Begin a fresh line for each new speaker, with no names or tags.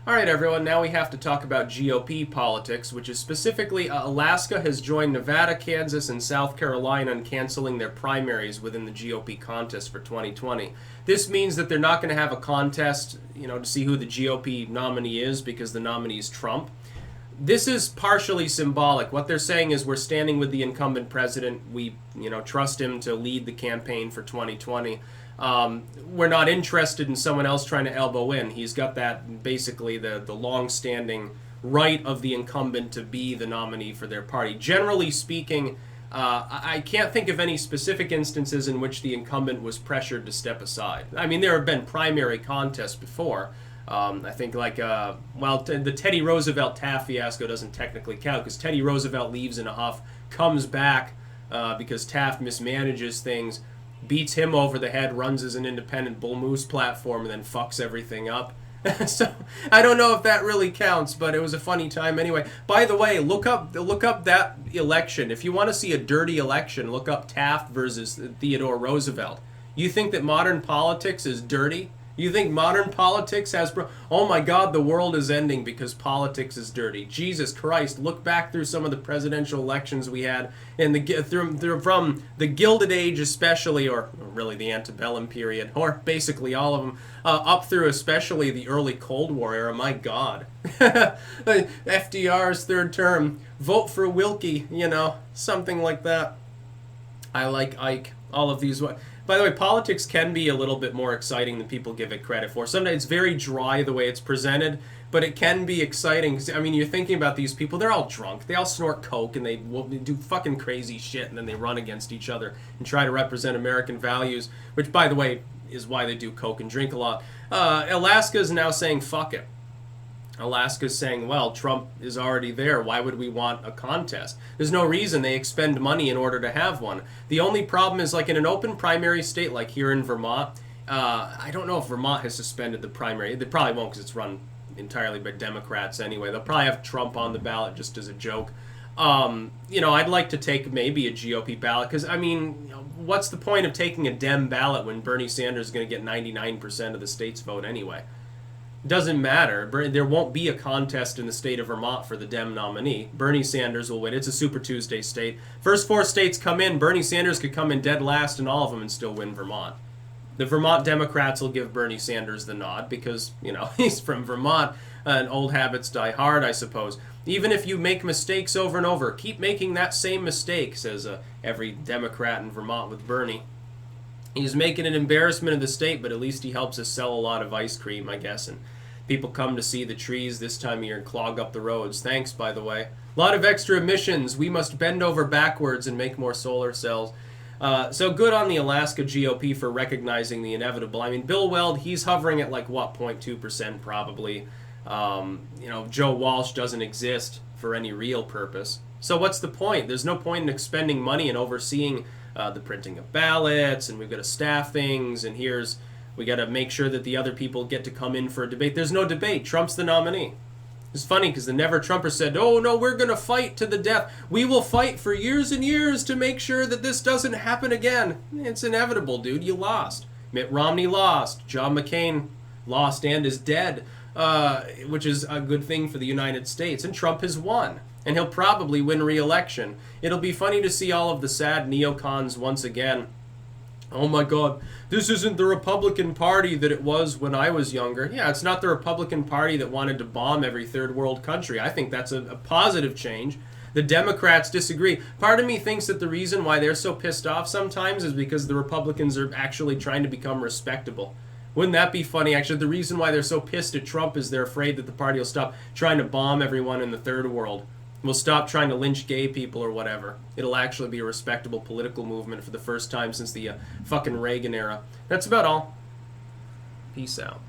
All right, everyone, now we have to talk about GOP politics, which is specifically Alaska has joined Nevada, Kansas, and South Carolina in canceling their primaries within the GOP contest for 2020. This means that they're not going to have a contest, to see who the GOP nominee is because the nominee is Trump. This is partially symbolic. What they're saying is we're standing with the incumbent president. We, trust him to lead the campaign for 2020. We're not interested in someone else trying to elbow in. He's got that, basically, the long-standing right of the incumbent to be the nominee for their party. Generally speaking, I can't think of any specific instances in which the incumbent was pressured to step aside. I mean, there have been primary contests before. I think the Teddy Roosevelt-Taft fiasco doesn't technically count because Teddy Roosevelt leaves in a huff, comes back because Taft mismanages things, beats him over the head, runs as an independent bull moose platform, and then fucks everything up. So I don't know if that really counts, but it was a funny time anyway. By the way, look up that election. If you want to see a dirty election, look up Taft versus Theodore Roosevelt. You think that modern politics is dirty? You think modern politics has... Oh my God, the world is ending because politics is dirty. Jesus Christ, look back through some of the presidential elections we had in from the Gilded Age especially, or really the antebellum period, or basically all of them, up through especially the early Cold War era. My God. FDR's third term. Vote for Wilkie, something like that. I like Ike. All of these... By the way, politics can be a little bit more exciting than people give it credit for. Sometimes it's very dry the way it's presented, but it can be exciting. I mean, you're thinking about these people, they're all drunk. They all snort coke and they do fucking crazy shit, and then they run against each other and try to represent American values, which, by the way, is why they do coke and drink a lot. Alaska is now saying, fuck it. Alaska's saying, well, Trump is already there. Why would we want a contest? There's no reason they expend money in order to have one. The only problem is, like in an open primary state like here in Vermont, I don't know if Vermont has suspended the primary. They probably won't because it's run entirely by Democrats anyway. They'll probably have Trump on the ballot just as a joke. I'd like to take maybe a GOP ballot because, I mean, what's the point of taking a Dem ballot when Bernie Sanders is going to get 99% of the state's vote anyway? Doesn't matter. There won't be a contest in the state of Vermont for the Dem nominee. Bernie Sanders will win. It's a Super Tuesday state. First four states come in. Bernie Sanders could come in dead last in all of them and still win Vermont. The Vermont Democrats will give Bernie Sanders the nod because, he's from Vermont and old habits die hard, I suppose. Even if you make mistakes over and over, keep making that same mistake, says every Democrat in Vermont with Bernie. He's making an embarrassment of the state, but at least he helps us sell a lot of ice cream, I guess, and people come to see the trees this time of year and clog up the roads. Thanks, by the way. A lot of extra emissions. We must bend over backwards and make more solar cells. So good on the Alaska GOP for recognizing the inevitable. I mean, Bill Weld, he's hovering at 0.2% probably. Joe Walsh doesn't exist for any real purpose. So what's the point? There's no point in expending money and overseeing the printing of ballots, and we've got to staff things, and we got to make sure that the other people get to come in for a debate. There's no debate. Trump's the nominee. It's funny because the Never Trumper said, oh, no, we're going to fight to the death. We will fight for years and years to make sure that this doesn't happen again. It's inevitable, dude. You lost. Mitt Romney lost. John McCain lost and is dead, which is a good thing for the United States. And Trump has won. And he'll probably win re-election. It'll be funny to see all of the sad neocons once again. Oh my God, this isn't the Republican Party that it was when I was younger. Yeah, it's not the Republican Party that wanted to bomb every third world country. I think that's a positive change. The Democrats disagree. Part of me thinks that the reason why they're so pissed off sometimes is because the Republicans are actually trying to become respectable. Wouldn't that be funny? Actually, the reason why they're so pissed at Trump is they're afraid that the party will stop trying to bomb everyone in the third world. We'll stop trying to lynch gay people or whatever. It'll actually be a respectable political movement for the first time since the fucking Reagan era. That's about all. Peace out.